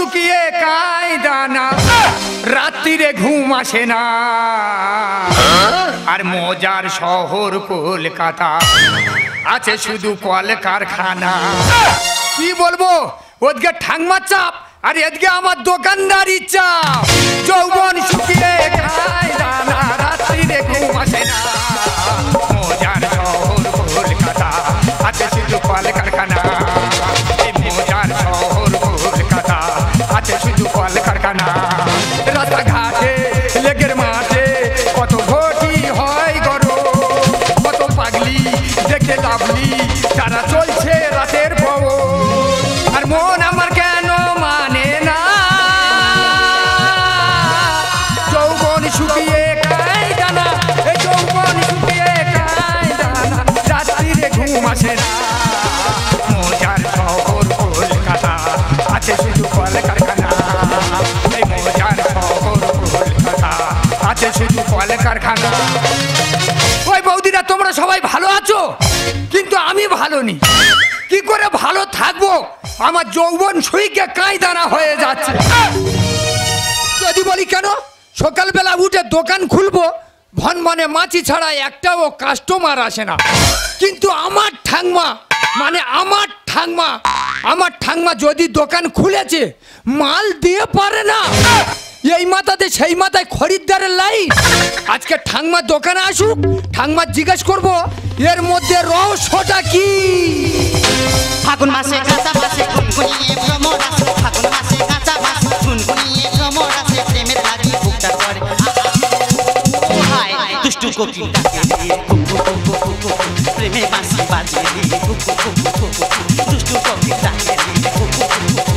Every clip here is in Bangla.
শুকিয়ে কায়দা না, রাত্রিরে ঘুম আসে না। আর মজার শহর কলকাতা, আছে শুধু কলকারখানা। কি বলবো, ওদিকে ঠাংমার চাপ আর এদিকে আমার দোকানদারি চাপ। যৌবন শুকিয়ে কায়দা না, রাত্রিরে ঘুম আসে না। মজার শহর কলকাতা, আছে শুধু কলকারখানা। মজার শহর কলকাতা, আছে শুধু কলকারখানা। রাস্তাঘাটে লেগের মাঠে কত ঘটি হয় গরম, কত পাগলি দেখে লাভলি তারা চলছে রাতের পর। আর মন আমার কেন মানে না, যৌবন শুকিয়ে কায়দা না, যৌবন শুকিয়ে কায়দা না, রাত্রিরে ঘুম আসে না। মজার শহর কলকাতা, আছে শুধু কলকারখানা। এই মজার শহর কলকাতা, আছে শুধু কলকারখানা। ওই বৌদিরা তোমরা সবাই ভালো আছো, কিন্তু আমি ভালো নেই। কি করে ভালো থাকবো, আমার যৌবন শুকিয়ে কায়দানা হয়ে যাচ্ছে। যদি বলি কেন, সকালবেলা উঠে দোকান খুলবো, ভনভনে মাছি ছাড়া একটাও কাস্টমার আসে না। কিন্তু আমার ঠাংমা, মানে আমার ঠাংমা যদি দোকান খুলেছে, মাল দিয়ে পারে না। এই মাথাতে সেই মাথায় খরিদ্দারের লাইন। আজকে ঠাংমা দোকানে আসুক, ঠাংমা জিজ্ঞেস করবো এর মধ্যে রহস্যটা কি। ফাগুন মাসে কাঁচা মাসে গুনগুনিয়ে ভ্রমর আসে, ফাগুন মাসে কাঁচা মাসে গুনগুনিয়ে ভ্রমর আসে, প্রেমের লাগি বুকটা করে ও হায় দুষ্টু কোকিল ডাকে রে কুকু কুকু কুকু, প্রেমে বাঁশি বাজে রে কুকু কুকু কুকু, দুষ্টু কোকিল ডাকে রে কুকু কুকু,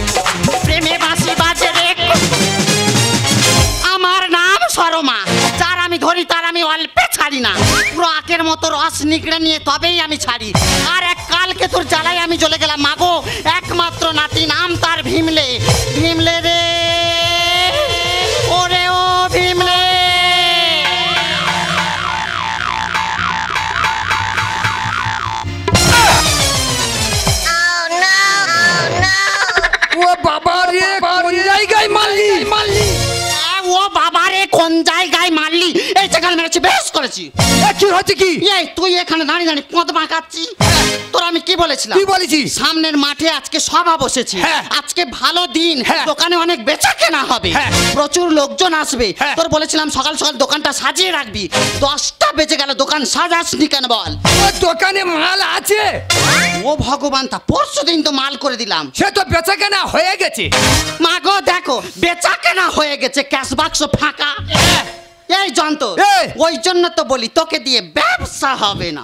প্রেমে বাঁশি বাজে রে। আমার নাম সরমা, যার আমি ধরি তার আমি অল্পে ছাড়ি না। পুরো আখের মতো রস নিগড়ে নিয়ে তবেই আমি ছাড়ি। আর এক কালকে তোর জ্বালায় আমি চলে গেলাম মাগো, একমাত্র নাতি নাম তার ভীমলে। ভীমলে রে ওরে ও ভীমলে। ও বাবা রে, কোন জায়গায় মারলি? ও বাবা রে, কোন জায়গায় মারলি? এই জায়গায় মেরেছি, বেশ করেছি। কি হচ্ছে কি? এই তুই এখানে দাঁড়িয়ে দাঁড়িয়ে পদ বাঁকাচ্ছি। তোর আমি কি বলেছিলাম? কি বলেছি? সামনের মাঠে আজকে সভা বসেছে, আজকে ভালো দিন, দোকানে অনেক বেচা কেনা হবে, প্রচুর লোকজন আসবে। তোর বলেছিলাম সকাল সকাল দোকানটা সাজিয়ে রাখবি। 10টা বেজে গেল, দোকান সাজাসনি কেন বল? ও দোকানে মাল আছে। ও ভগবান, তা পরশু দিন তো মাল করে দিলাম। সে তো বেচা কেনা হয়ে গেছে। মা গো দেখো, বেচা কেনা হয়ে গেছে, ক্যাশ বাক্স ফাঁকা। এই জানতো, ওই জন্য তো বলি তোকে দিয়ে ব্যবসা হবে না।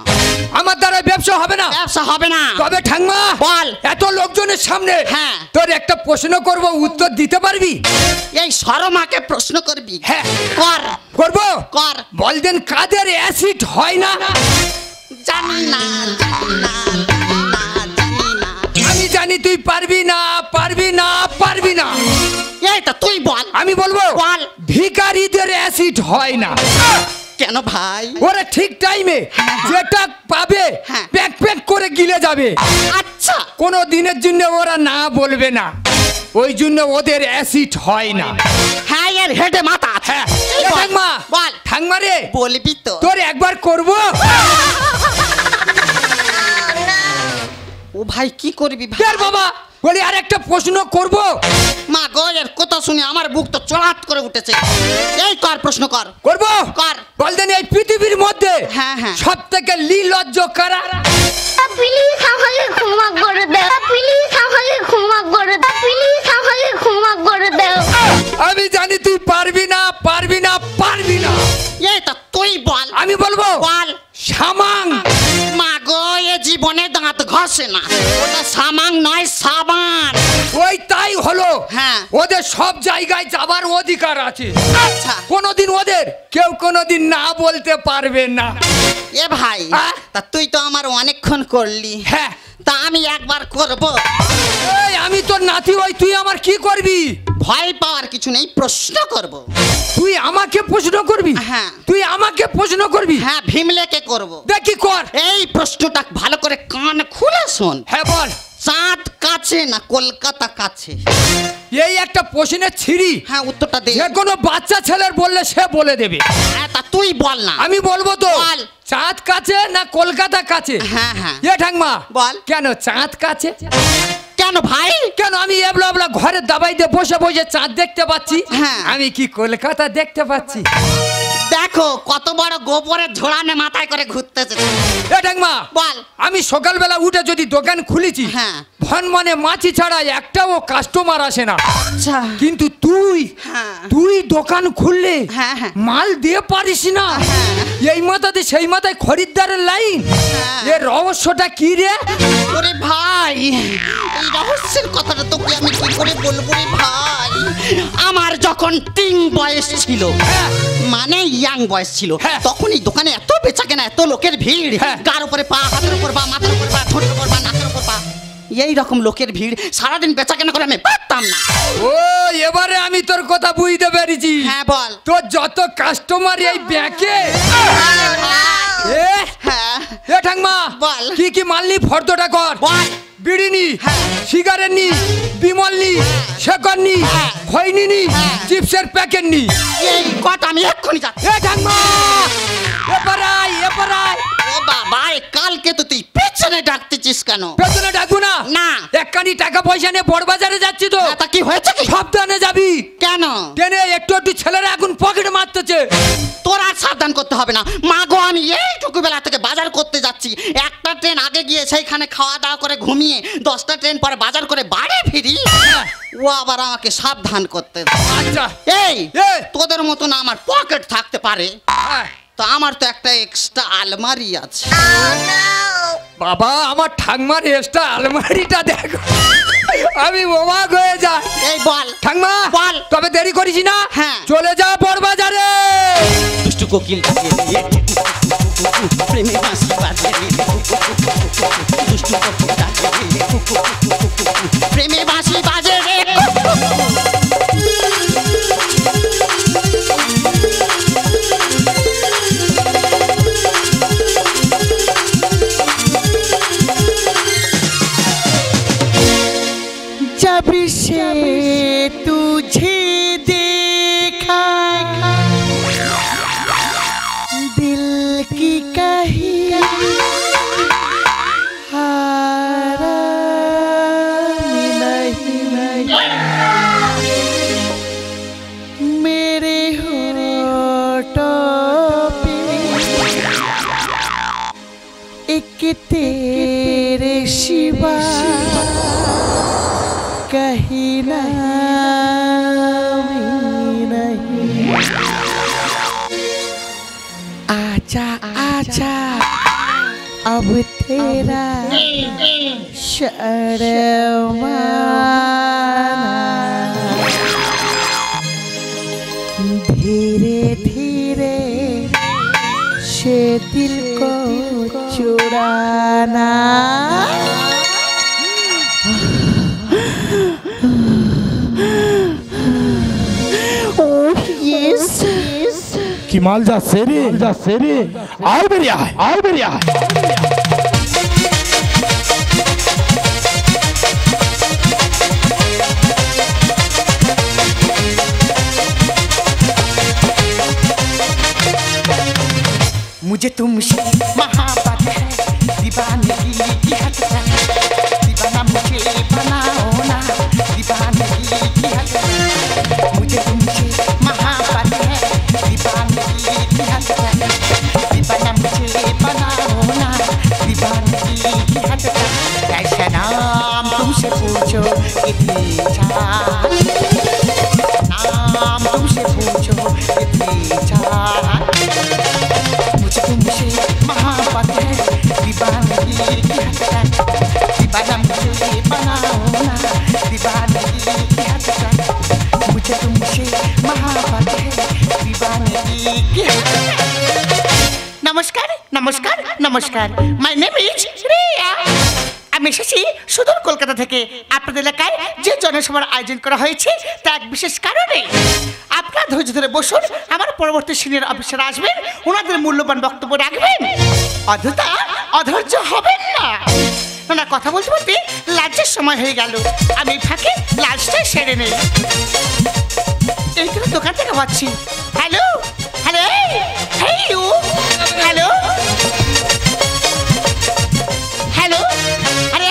আমার দ্বারা ব্যবসা হবে না? ব্যবসা হবে না। তবে ঠাংমা বল, এত লোকজনের সামনে হ্যাঁ তোর একটা প্রশ্ন করব, উত্তর দিতে পারবি? এই শরমাকে প্রশ্ন করবি? হ্যাঁ কর। করব? কর। বলদেন কাদের অ্যাসিড হয় না? জানি না, জানি না, জানি না। আমি জানি তুই পারবি না, পারবি না, পারবি না। এইটা তুই বল। আমি বলবো, বল। ভিখারিদের অ্যাসিড হয় না। কেন ভাই? ওরা ঠিক টাইমে যেটা পাবে প্যাক প্যাক করে গিলে যাবে। আচ্ছা, কোনো দিনের জন্য ওরা না বলবে না, ওই জন্য ওদের অ্যাসিড হয় না। হ্যাঁ, এর হেডে মাথা আছে। ঠাংমা বল। ঠাংমা রে, বলবি তো? তোর একবার করবো। ও ভাই কি করবি ভাই? বাবা বলি আর একটা প্রশ্ন করব। মা গো, এর কথা শুনে আমার বুক তো চড়াত করে উঠেছে। এই কর, প্রশ্ন কর। করব? কর। বলতেন এই পৃথিবীর মধ্যে সব থেকে নির্লজ্জ কারা? প্লিজ আমাকে ক্ষমা করে দাও, প্লিজ আমাকে ক্ষমা করে দাও, প্লিজ আমাকে ক্ষমা করে দাও। আমি জানি তুই পারবি না, পারবি না, পারবি না। এই তো তুই বল। আমি বলবো, বল। সামাং। মা গো, এ জীবনে দাঁত ঘষে না, ওটা সামাং নয়, সাবান। ওই তাই হলো। হ্যাঁ, ওদের সব জায়গায় যাবার অধিকার আছে। আচ্ছা, কোনোদিন ওদের কেউ কোনোদিন না বলতে পারবে না। এ ভাই, তা তুই তো আমার অনেকক্ষণ করলি। হ্যাঁ, তা আমি একবার করব। এই আমি তোর নাতি হই, তুই আমার কি করবি? ভয় পাওয়ার কিছু নেই, প্রশ্ন করব। তুই আমাকে প্রশ্ন করবি? হ্যাঁ। তুই আমাকে প্রশ্ন করবি? হ্যাঁ, ভীমলেকে করব। দেখি কর। এই প্রশ্নটা ভালো করে কান খুলে শোন। হ্যাঁ বল। চাঁদ কাছে না কলকাতা কাছে? এই একটা প্রশ্নের ছিড়ি, হ্যাঁ উত্তরটা দে। যে কোনো বাচ্চা ছেলের বললে সে বলে দেবে। হ্যাঁ তা তুই বল না। আমি বলবো তো, বল। চাঁদ কাছে না কলকাতা কাছে? হ্যাঁ হ্যাঁ এ ঠাকমা বল। কেন চাঁদ কাছে? কেন ভাই? কেন আমি এবলা এবলা ঘরের দাবাইতে বসে বসে চাঁদ দেখতে পাচ্ছি, হ্যাঁ। আমি কি কলকাতা দেখতে পাচ্ছি? দেখো কত বড় গোবরের ঝোড়ানে মাথায় করে ঘুরতেছে। এ ঠাকমা বল। আমি সকালবেলা উঠে যদি দোকান খুলেছি, হ্যাঁ। ভন মানে মাছি ছাড়া একটাও কাস্টমার আসে না, আচ্ছা কিন্তু তুই হ্যাঁ। তুই দোকান খুললে হ্যাঁ, হ্যাঁ। মাল দিয়ে পারিস না, হ্যাঁ। এই মাথাতে সেই মাথায় খরিদ্দারের লাইন, হ্যাঁ। এর রহস্যটা কি রে? ওরে ভাই এই রহস্যের কথাটা তোকে আমি কি করে বলবো রে ভাই। আমার যখন টিং বয়স ছিল, হ্যাঁ। মানে ইয়াং বয়স ছিল, হ্যাঁ। তখন এই দোকানে এত বেচা কেনা, এত লোকের ভিড়, হ্যাঁ। গার উপরে পা, হাতের উপর পা, মাথার উপর পা, ঠোঁটের উপর পা, নাকের উপর পা, এই রকম লোকের ভিড়, সারাদিন বেচা কেনা করে আমি পারতাম না। ও এবারে আমি তোর কথা বুঝতে পেরেছি। হ্যাঁ বল। তোর যত কাস্টমার এই ব্যাংকে, এ হ্যাঁ এ ঠাকমা বল। কি কি মালনি ফর্দটা কর। বল। বিড়ি নি, হ্যাঁ। সিগারেট নি, বিমল নি, শেকর নি, হ্যাঁ। খৈনি নি, হ্যাঁ। চিপসের প্যাকেট নি। এই কথা আমি এক্ষুনি যাচ্ছি। এ ঠাকমা এপারাই এপারাই। ও বাবা কালকে তো তুই পেছনে ডাকতেছিস কেন? পেছনে ডাকবো না। না। একখানি টাকা পয়সা নিয়ে বড় বাজারে যাচ্ছি তো। তা কি হয়েছে কি? সাবধানে যাবি। কেন? ট্রেনে একটু একটু ছেলেরা এখন পকেট মারতেছে। তোর আর সাবধান করতে হবে না। মা গো আমি এইটুকু বেলা থেকে বাজার করতে যাচ্ছি, একটা ট্রেন আগে গিয়ে সেইখানে খাওয়া দাওয়া করে ঘুমিয়ে 10টা ট্রেন পরে বাজার করে বাড়ি ফিরি, ও আবার আমাকে সাবধান করতে দেয়। আচ্ছা এই এই। তোদের মতো না আমার পকেট থাকতে পারে, হ্যাঁ। তো আমার তো একটা এক্সট্রা আলমারি আছে। বাবা আমার ঠাকমার এক্সট্রা আলমারিটা দেখো, আমি অবাক হয়ে যাই। এই বল। ঠাকমা বল। তবে দেরি করিস না, হ্যাঁ। চলে যা বড় বাজারে। দুষ্টু কোকিল প্রেমে বাঁশি বাজে রে, দুষ্টু কোকিল ডাকে রে, প্রেমে বাঁশি বাজে রে। जब से तुझे देखा दिल की कही मेरे होठों पे एक तेरे शिवा कहीं नाम नहीं। आजा आजा अब तेरा शर्माना, धीरे धीरे से दिल को चुराना। কি মাল যাচ্ছে রে আয় বেরিয়ে আয় मुझे तुमसे मोहब्बत है, दीवानगी की हद तक, दीवाना मुझे बनाओ ना, दीवानगी की हद तक। मुझे तुमसे मोहब्बत है, दीवानगी की हद तक, दीवाना मुझे बनाओ ना, दीवानगी की हद तक। ऐसा नाम तुमसे पूछो कितनी चाह, नाम तुमसे पूछो कितनी चाह। मुझे तुमसे मोहब्बत है, दीवानगी की हद तक, दीवाना मुझे बनाओ ना, दीवानगी की हद तक। मुझे तुमसे मोहब्बत है, दीवानगी की हद तक। নমস্কার নমস্কার নমস্কার, মাই নেম ইজ রিয়া। আমি এসেছি সুদূর কলকাতা থেকে। আপনাদের এলাকায় যে জনসভার আয়োজন করা হয়েছে তা এক বিশেষ কারণে। আপনারা ধৈর্য ধরে বসুন, আমার পরবর্তী সিনিয়র অফিসার আসবেন, ওনাদের মূল্যবান বক্তব্য রাখবেন। অযথা অধৈর্য হবেন না। ওনার কথা বলতে বলতে লাজ্জের সময় হয়ে গেল, আমি ফাঁকে লাঞ্চটা সেরে নেই। এই তো দোকান থেকে পাচ্ছি। Hello hello hello hello hello, আরে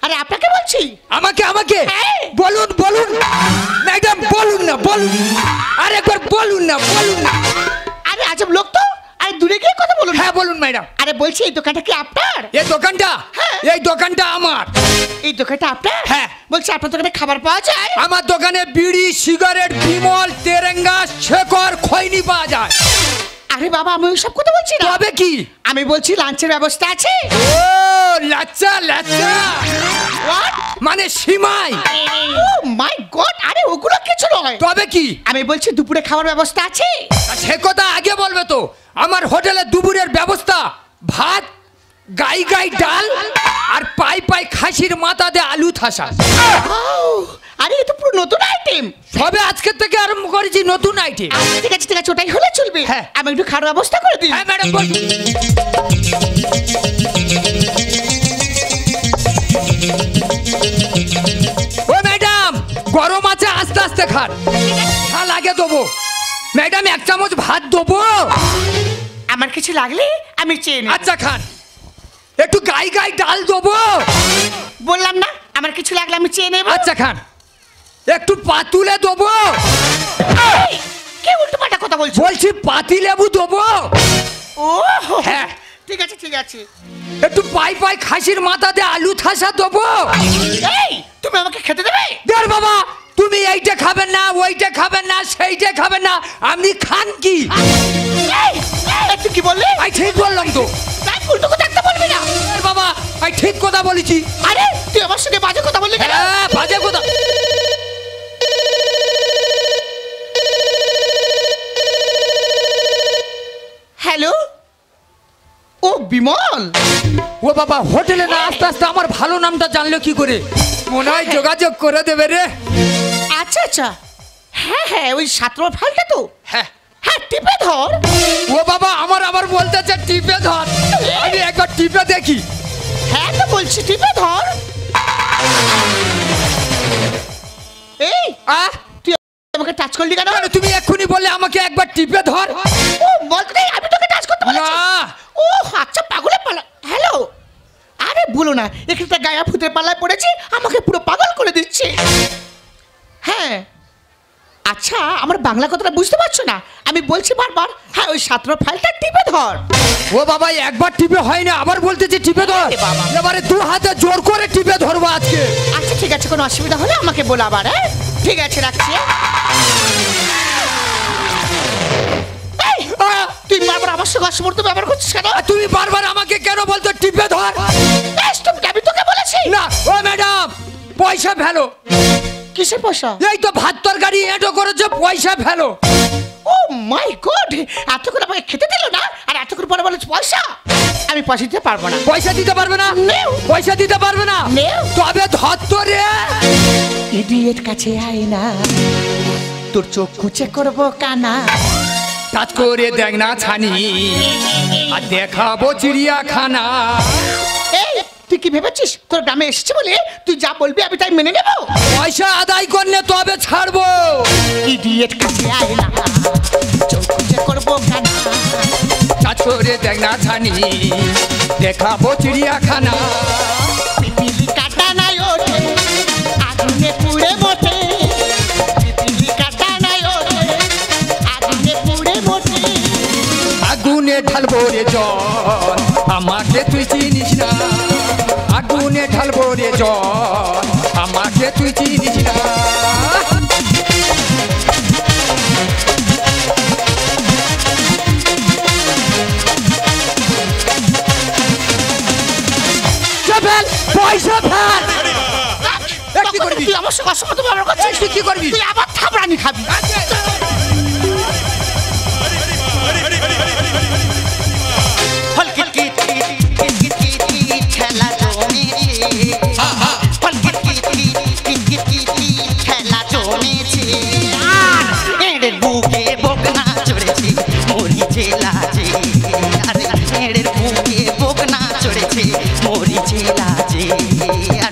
আরে আপনাকে বলছি। আমাকে আমাকে হ্যাঁ। বলুন বলুন ম্যাডাম, বলুন না বলুন, আরেকবার বলুন না বলুন না। আরে আজব লোক তো, আরে দূরে গিয়ে কথা বলুন। হ্যাঁ বলুন ম্যাডাম। আরে বলছি এই দোকানটা কি আপনার? এই দোকানটা, হ্যাঁ। এই দোকানটা আমার। এই দোকানটা আপনার? হ্যাঁ। বলছি আপনার দোকানে খাবার পাওয়া যায়? আমার দোকানে বিড়ি, সিগারেট, বিমল, তেরেঙ্গা, শেকর, খৈনি পাওয়া যায়। আরে বাবা, আমি ওইসব কথা বলছি না। তবে কি? আমি বলছি লাঞ্চের ব্যবস্থা আছে? ও লাচ্চা লাচ্চা, What? মানে সিমাই। ও মাই গড, আরে ওগুলো কিছু নয়। তবে কি? আমি বলছি দুপুরে খাবার ব্যবস্থা আছে? সে কথা আগে বলবে তো। আমার হোটেলে দুপুরের ব্যবস্থা ভাত, গাই গাই ডাল আর পাই পাই খাসির মাথা দিয়ে আলু থাসা। আরে এটা পুরো নতুন আইটেম। সবে আজকের থেকে আরম্ভ করেছি নতুন আইটেম। ঠিক আছে ঠিক আছে, ওটাই হলে চলবে। হ্যাঁ। আমি একটু খাওয়ার ব্যবস্থা করে দিই। হ্যাঁ ম্যাডাম বল। ও ম্যাডাম, গরম আছে, আস্তে আস্তে খান। ঝাল আগে দেবো। ম্যাডাম 1 চামচ ভাত দেবো। আমার কিছু লাগলে আমি চেয়ে নেব। আচ্ছা খান। একটু গাই গাই ডাল দেবো। বললাম না, আমার কিছু লাগলে আমি চেয়ে নেব। আচ্ছা খান। একটু পাতুলে দেবো। এই, কে উল্টো পাল্টা কথা বলছো? বলছি পাতি লেবু দেবো। ও হ্যাঁ। ঠিক আছে ঠিক আছে। একটু পাই পাই খাসির মাথা দিয়ে আলু থাসা দেবো। এই, তুমি আমাকে খেতে দেবে? দেখ বাবা, তুমি এইটা খাবেন না, ওইটা খাবেন না, সেইটা খাবেন না, আপনি খান কি? এই, এই, তুই কি বললি? আমি ঠিক বললাম তো। তাই উল্টো কথা একটা বলবি না। দেখ বাবা, আমি ঠিক কথা বলেছি। আরে তুই আমার সঙ্গে বাজে কথা বললি কেন? হ্যাঁ, বাজে কথা। হ্যালো, ও বিমল। ও বাবা, হোটেলে না আস্তে আস্তে আমার ভালো নামটা জানলো কি করে? মনে হয় যোগাযোগ করে দেবে রে। আচ্ছা আচ্ছা, হ্যাঁ হ্যাঁ, ওই 17 ফাইলটা তো। হ্যাঁ। হ্যাঁ, টিপে ধর। ও বাবা, আমার আবার বলতেছে টিপে ধর। আমি একবার টিপে দেখি। হ্যাঁ তো বলছি টিপে ধর। এই, আহ, তুই আমাকে টাচ করলি কেন? কেন তুমি এক্ষুনি বললে আমাকে একবার টিপে ধর? ও বলতে আমি তোকে টাচ করতে বলেছি। না। ও আচ্ছা, পাগলে পালা। হ্যালো, আরে বলো না, এখানটা গায়া ভূতের পাল্লায় পড়েছি, আমাকে পুরো পাগল করে দিচ্ছে। হ্যাঁ আচ্ছা, আমার বাংলা কথাটা বুঝতে পারছো না? আমি বলছি বারবার, হ্যাঁ ওই 17 ফাইলটা টিপে ধর। ও বাবা, একবার টিপে হয় না, আবার বলতেছি টিপে ধর। এ বাবা। এবারে 2 হাতে জোর করে টিপে ধরবো আজকে। আচ্ছা ঠিক আছে, কোনো অসুবিধা হলে আমাকে বলো আবার। হ্যাঁ ঠিক আছে, রাখছি। এই, তুই বারবার আমার সঙ্গে অসমর্থ ব্যবহার করছিস কেন? আর তুমি বারবার আমাকে কেন বলতো টিপে ধর? বেশ, আমি তোকে বলেছি না। ও ম্যাডাম, পয়সা ফেলো। কিসের পয়সা? এই তো ভাত তরকারি এঁটো করেছে, পয়সা ফেলো। ও মাই গড, এতক্ষণ আমাকে খেতে দিল না, আর এতক্ষণ পরে বলে পয়সা। আমি পয়সা দিতে পারবো না। পয়সা দিতে পারবে না? নেও। পয়সা দিতে পারবে না? নেও। তবে ধর তো রে। ইডিয়েট কাছে আয় না, তোর চোখ খুঁচে করবো কানা। কাজ করে দেখ না ছানি, আর দেখাবো চিড়িয়াখানা। এই, তুই কি ভেবেছিস তোর গ্রামে এসেছি বলে তুই যা বলবি আমি তাই মেনে নেব? পয়সা আদায় করলে তবে ছাড়বো। ইডিয়েট কাছে আয় না, চোখ খুঁচে করবো কানা। কাজ করে দেখ না ছানি, দেখাবো চিড়িয়াখানা। পিপিলি কাটা নাই ওঠে, আগুনে পুড়ে মোটে। পিপিলি কাটা নাই ওঠে, আগুনে পুড়ে মোটে। আগুনে ঢালবো রে জল, আমাকে তুই চিনিস না। আগুনে ঢালবো রে জল, আমাকে তুই চিনিস না। ফেল, পয়সা ফেল। কি করবি? তুই আমার সঙ্গে অসম্মত ব্যবহার করছিস। তুই কি করবি? তুই আবার থাবড়ানি খাবি। খেলা জমেছে, এড়ের বুকে বকনা চড়েছে মরিচে লাজে। আরে এড়ের বুকে বকনা চড়েছে মরিচে লাজে। আর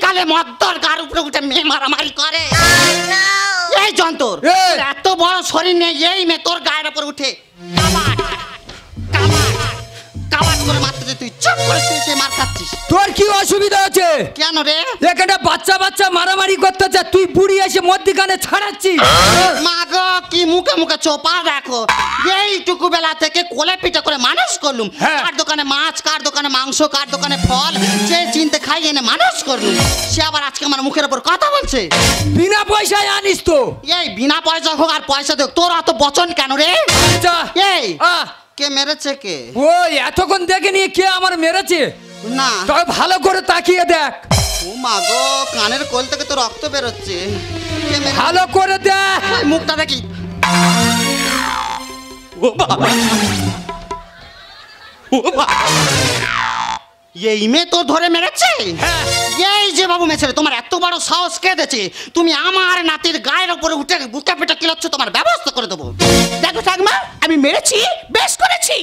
কালে মদ্দর গার উপরে উঠে মেয়ে মারামারি করে। এই যন্তর এই! এত বড় শরীর নেই, এই মেয়ে তোর গায়ের উপর উঠে কাবাট কাবাট কাবাট করে মারতে, তুই চুপ করে শুয়ে মার খাচ্ছিস। তোর কি অসুবিধা আছে? কেন রে? এখানে বাচ্চা বাচ্চা মারামারি করতেছে, তুই বুড়ি এসে মধ্যিখানে ছাড়াচ্ছিস। মা গো, কি মুখে মুখে চোপা দেখো। এইটুকু বেলা থেকে কোলে পিঠে করে মানুষ করলুম, হ্যাঁ। কার দোকানে মাছ, কার দোকানে মাংস, কার দোকানে ফল, যে চিনতে খাই এনে মানুষ করলুম, সে আবার আজকে আমার মুখের উপর কথা বলছে। বিনা পয়সায় আনিস তো? এই বিনা পয়সা হোক আর পয়সা দেখ, তোর অত বচন কেন রে? যা। এই আহ, কে মেরেছে কে? ওই এতক্ষণ দেখে নিয়ে কে আমার মেরেছে? না তবে ভালো করে তাকিয়ে দেখ, ও মা গো, কানের কোল থেকে তো রক্ত বেরোচ্ছে। কে মেরেছে? ভালো করে দেখ। এই মুখটা দেখি। ও বাবা, ও বাবা, এই মেয়ে তো ধরে মেরেছে। হ্যাঁ। এই যে বাবু মেছেরে, তোমার এত বড় সাহস কে দিয়েছে? তুমি আমার নাতির গায়ের উপরে উঠে বুকে পেটে কিলাচ্ছ, তোমার ব্যবস্থা করে দেবো। দেখো ঠাকমা, আমি মেরেছি, বেশ করেছি।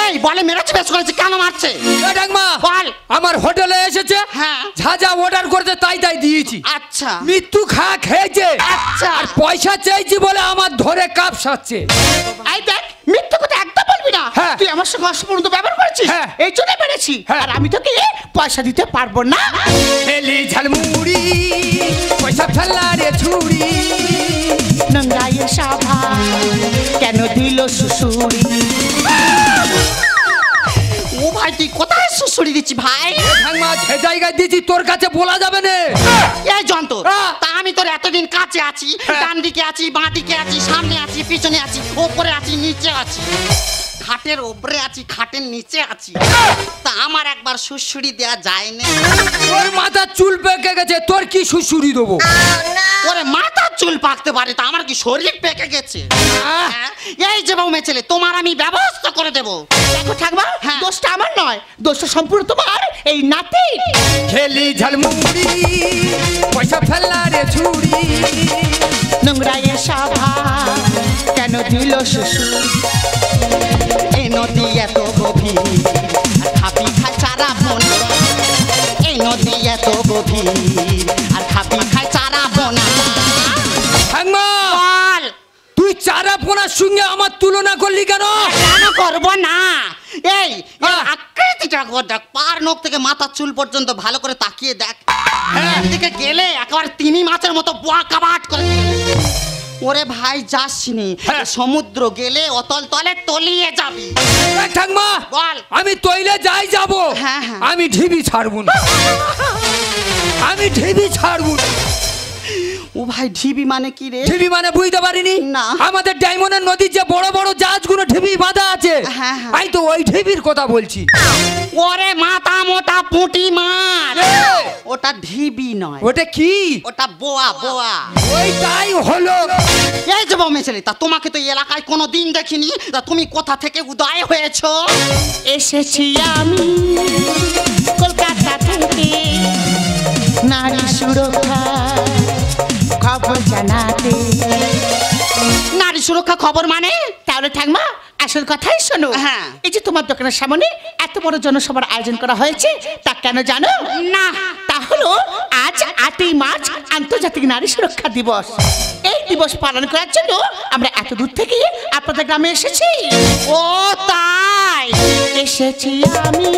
এই বলে মেরেছে, বেশ করেছে, কেন মারছে? এ ঠাকমা, বল। আমার হোটেলে এসেছে, হ্যাঁ। যা যা অর্ডার করেছে তাই তাই দিয়েছি। আচ্ছা মৃত্যু খেয়েছে, আচ্ছা। আর পয়সা চাইছি বলে আমার ধরে কাপ সাচ্ছে। এই দেখ, মিথ্যে কথা একদম বলবি না। হ্যাঁ। তুই আমার সঙ্গে অসম্পূর্ণ ব্যবহার করেছিস, হ্যাঁ। এই জন্য মেরেছি। হ্যাঁ। আর আমি তোকে পয়সা দিতে পারবো না। খেলি ঝালমুড়ি, পয়সা ফেললা রে ছুরি। নোংরাইয়ের সাভা কেন দিল শুশুড়ি? ও ভাই, তুই কোথায় সুসুড়ি দিচ্ছি ভাই? ঠাকমা, যে জায়গায় দিয়েছি তোর কাছে বলা যাবে না। এই যন্তর, হ্যাঁ। তা আমি তোর এতদিন কাছে আছি, হ্যাঁ। ডান দিকে আছি, বাঁ দিকে আছি, সামনে আছি, পিছনে আছি, ওপরে আছি, নিচে আছি, খাটের ওপরে আছি, খাটের নিচে আছি, তা আমার একবার সুসুড়ি দেয়া যায় না? তোর মাথার চুল পেকে গেছে, তোর কি শ্বশুরি দেবো? ওরে মাথার চুল পাকতে পারে, তা আমার কি শরীর পেকে গেছে? আহ! হ্যাঁ? এই যে বউ মেয়ে ছেলে, তোমার আমি ব্যবস্থা করে দেবো। দেখো ঠাকমা, হ্যাঁ। দোষটা আমার নয়, দোষটা সম্পূর্ণ তোমার এই নাতি। খেলি ঝালমুড়ি, পয়সা ফেললা রে ছুরি। নোংরাইয়ের সাভা কেন দিল শুশুড়ি? এই নদী এত গভীর, আর খাপি খায় চারা বোনা। এই নদী এত গভীর, আর খাপি খায় চারা বোনা। ঠাকমা, বল, তুই চারা পোনার সঙ্গে আমার তুলনা করলি কেন? কেন করবো না? এই হ্যাঁ। আকৃতিটা দেখ, পার নখ থেকে মাথার চুল পর্যন্ত ভালো করে তাকিয়ে দেখ। এদিকে গেলে একেবারে তিমি মাছের মতো বোয়া কাবাট করে। ওরে ভাই, যাসনি, হ্যাঁ। সমুদ্র গেলে অতল তলে তলিয়ে যাবি। এ ঠাকমা, বল। আমি তৈলে যাই যাব, হ্যাঁ, হ্যাঁ। আমি ঢিবি ছাড়বো না, আমি ঢিবি ছাড়বো না। ও ভাই, ঢিবি মানে কি রে? ঢিবি মানে বুঝতে পারিনি? না। আমাদের ডায়মন্ডের নদীর যে বড় বড় জাহাজগুলো ঢিবি বাঁধা আছে, হ্যাঁ, হ্যাঁ। আমি তো ওই ঢিবির কথা বলছি। ওরে মাথা মোটা পুঁটি মাছ, এ! ওটা ঢিবি নয়, ওটা কি? ওটা বোয়া বোয়া। ওইটাই হলো। এই যে বউ মেয়ে ছেলে, তা তোমাকে তো এই এলাকায় কোনো দিন দেখিনি, তা তুমি কোথা থেকে উদয় হয়েছো? এসেছি আমি কলকাতা থেকে নারী সুরক্ষা খবর জানাতে। নারী সুরক্ষা খবর মানে? তাহলে ঠাকমা, আসল কথাই শোনো। হ্যাঁ। এই যে তোমার দোকানের সামনে এত বড় জনসভার আয়োজন করা হয়েছে, তা কেন জানো? না। তা হলো আজ 8ই মার্চ আন্তর্জাতিক নারী সুরক্ষা দিবস। এই দিবস পালন করার জন্য আমরা এত দূর থেকে আপনাদের গ্রামে এসেছি। ও তাই? এসেছি আমি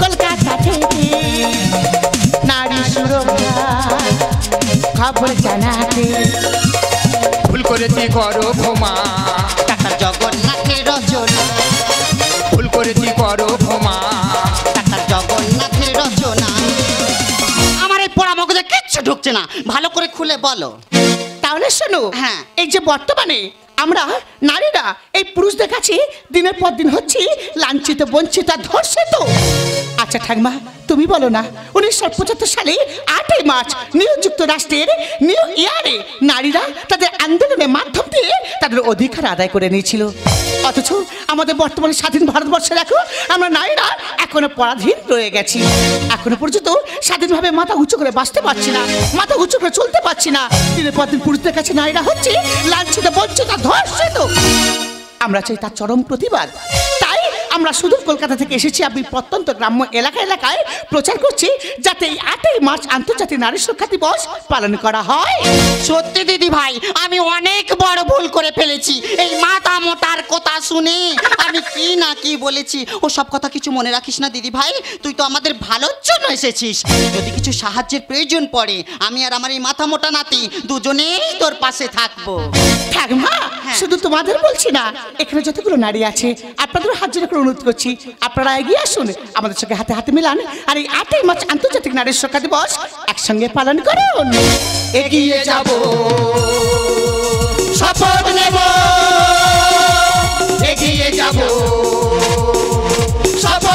কলকাতা থেকে নারী সুরক্ষা খবর জানাতে। ভুল করেছি করো ক্ষমা, টাকা জগন্নাথের রচনা, ভুল করেছি করো ক্ষমা। টাকা জগন্নাথের রচনা। আমার এই পোড়া মগজে কিচ্ছু ঢুকছে না, ভালো করে খুলে বলো। তাহলে শোনো, হ্যাঁ। এই যে বর্তমানে আমরা নারীরা এই পুরুষদের কাছে দিনের পর দিন হচ্ছি লাঞ্ছিত, বঞ্চিত, আর ধর্ষিত। আচ্ছা ঠাকমা, তুমি বলো না, 1975 সালে 8ই মার্চ নিউ যুক্তরাষ্ট্রের নিউ ইয়ারে নারীরা তাদের আন্দোলনের মাধ্যম দিয়ে তাদের অধিকার আদায় করে নিয়েছিল। অথচ আমাদের বর্তমানে স্বাধীন ভারতবর্ষে দেখো, আমরা নারীরা এখনো পরাধীন রয়ে গেছি। এখনো পর্যন্ত স্বাধীনভাবে মাথা উঁচু করে বাঁচতে পারছি না, মাথা উঁচু করে চলতে পারছি না। দিনের পর দিন পুরুষদের কাছে নারীরা হচ্ছে লাঞ্ছিত, বঞ্চিত, ধর্ষিত। আমরা চাই তার চরম প্রতিবাদ। তাই আমরা সুদূর কলকাতা থেকে এসেছি। আমি প্রত্যন্ত গ্রাম্য এলাকায় প্রচার করছি যাতে এই 8ই মার্চ আন্তর্জাতিক নারী সুরক্ষা দিবস পালন করা হয়। সত্যি দিদি ভাই, আমি অনেক বড় ভুল করে ফেলেছি। এই মাথা মোটার কথা শুনে আমি কি না কি বলেছি। ও সব কথা কিছু মনে রাখিস না দিদি ভাই, তুই তো আমাদের ভালোর জন্য এসেছিস। যদি কিছু সাহায্যের প্রয়োজন পড়ে, আমি আর আমার এই মাথা মোটা নাতি দুজনেই তোর পাশে থাকবো। ঠাকুমা, হ্যাঁ। শুধু তোমাদের বলছি না, এখানে যতগুলো নারী আছে আপনাদের হাত জোড় করে অনুরোধ করছি, আপনারা এগিয়ে আসুন, আমাদের সঙ্গে হাতে হাতে মিলান, আর এই 8ই মার্চ আন্তর্জাতিক নারী সুরক্ষা দিবস একসঙ্গে পালন করুন। এগিয়ে যাব, শপথ নেব, এগিয়ে যাব, শপথ